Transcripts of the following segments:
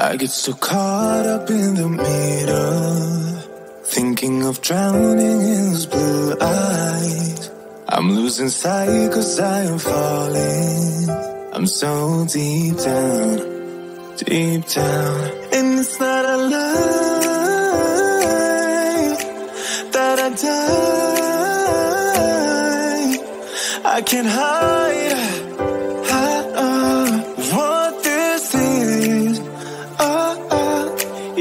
I get so caught up in the middle, thinking of drowning in those blue eyes. I'm losing sight 'cause I am falling. I'm so deep down, and it's not a lie that I die. I can't hide what this is.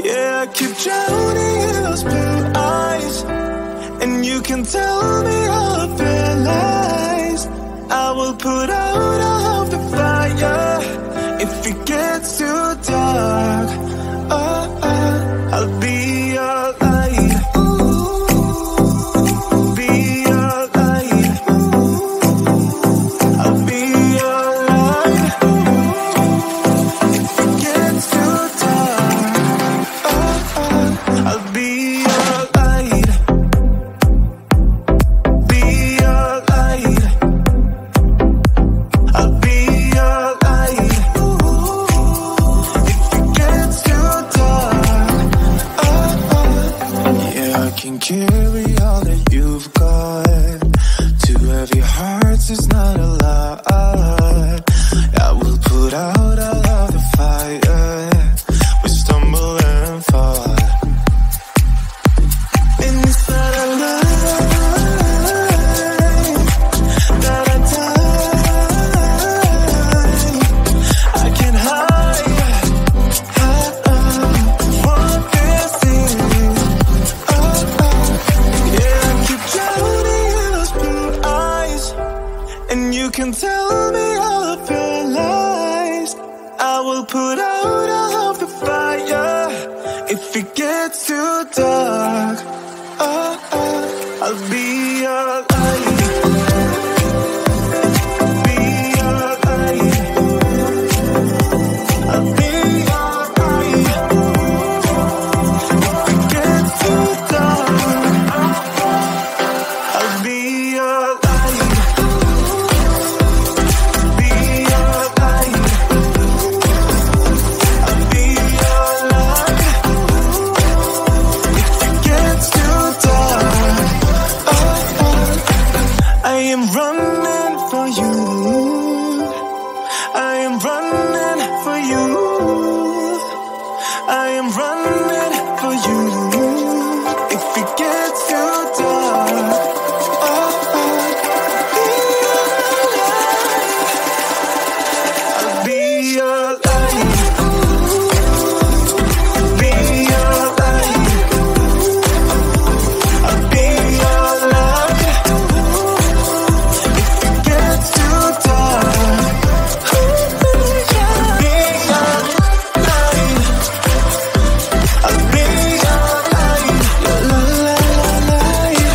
Yeah, I keep drowning in those blue eyes, and you can tell me all of your lies. I will put out all of the fire if it gets too dark. I'll be your light. Be your light. I'll be your light. If it gets too dark, I'll be your light. Be your light. I'll be your light. If it gets too dark, yeah, I can carry all that you've got. Two heavy hearts is not a lot. I will put out all of the fire. We stumble and fall, and it's not a lie that I die. I can't hide what this is. Yeah, I keep drowning in those blue eyes, and you can tell me all of your lies. I will put out all of the fire if it gets too dark. I'll be your light. Be your light. I'll be your light. If it gets too dark, I'll be your light. Be your light. I'll be your light. If it gets too dark, I am running for you. I am running for you. I am running for you. If it gets too dark, I'll be your light. Be your light. I'll be your light. If it gets too dark, I'll be your light. I'll be your light. La, la, la, la.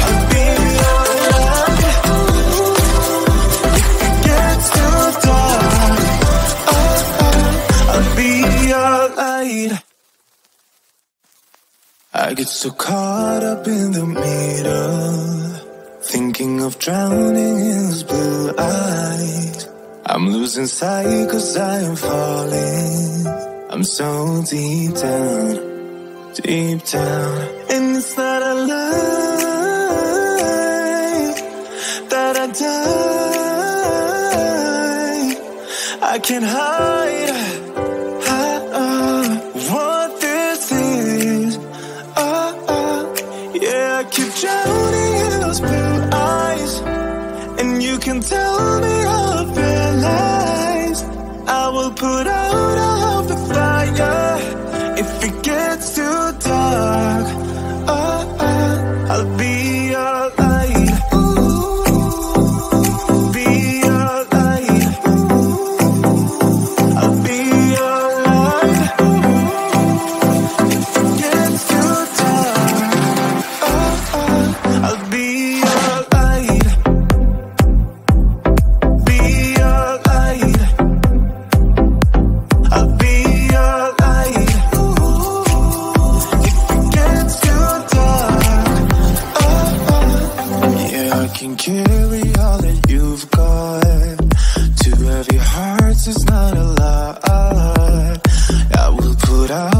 I'll be your light. If it gets too dark, I'll be your light. I get so caught up in the middle, thinking of drowning in those blue eyes. I'm losing sight 'cause I am falling. I'm so deep down, and it's not a lie that I die. I can't hide what this is. Yeah, I keep drowning in those blue eyes, and you can tell me all of your lies. I will put out all of the fire if it gets too dark. I'll be your light. Be your light. I'll be your light. If it gets too dark, I'll be your light. Be your light. I'll be your light. If it gets too dark, yeah, I can carry all that you've got. Two heavy hearts is not a lot. I will put out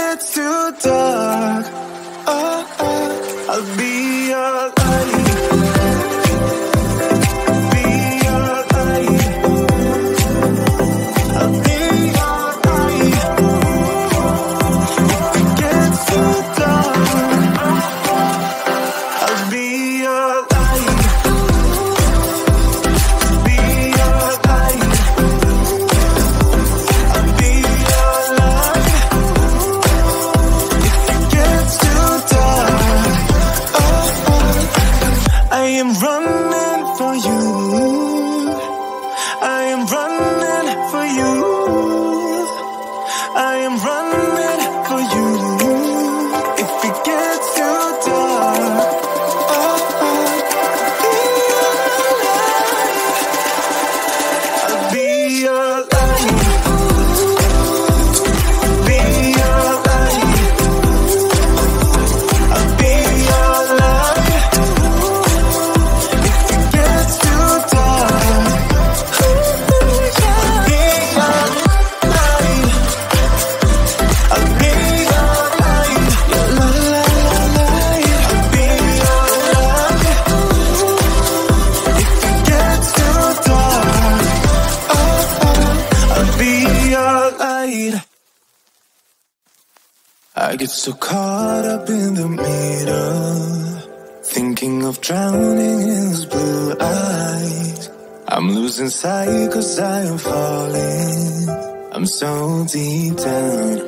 gets too dark, I'll be your light. Be your light. I'll be your light. If it gets too dark, I'll be your light. Be your light. I'll be your light. If it gets too dark, I am running for you. I am running for you. I am running for you. If it gets too dark, I'll be your light. Be your light. I'll be your light. If it gets too dark, I'll be your light. I'll be your light. La la la light. I'll be your light. If it gets too dark, I'll be your light. I get so caught up in the middle, thinking of drowning in his blue eyes. I'm losing sight 'cause I am falling. I'm so deep down,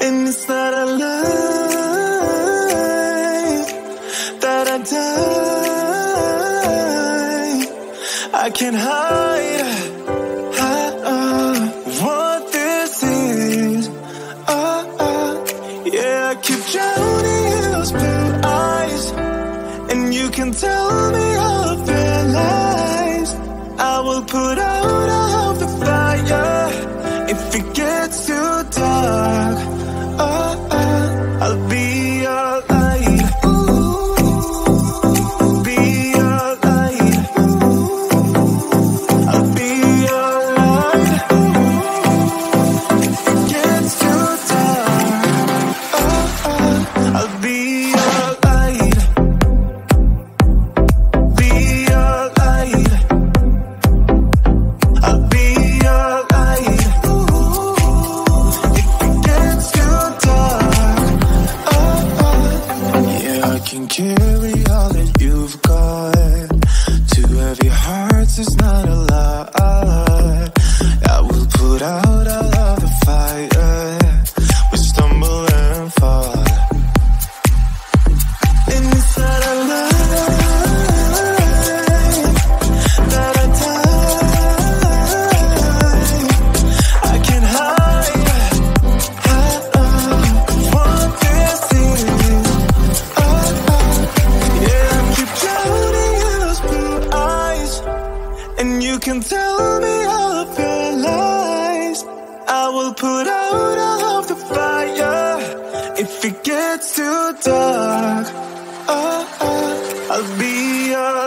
and it's not a lie that I die. I can't hide what this is. Yeah, I keep drowning in those blue eyes, and you can tell me all of their lies. I will put out all of the fire if it gets too dark. I'll be your light. Be your light. I'll be your light. If it gets too dark, I'll be your light. Be your light. I'll be your light. If it gets too dark, yeah, I can carry all that you've got. Two heavy hearts is not a lot. I will put out all of the fire. We stumble and fall, and it's not a lie that I die. I can't hide what this is. Yeah, I keep drowning in those blue eyes, and you can tell me all of your lies. I will put out all of the fire if it gets too dark. I'll be your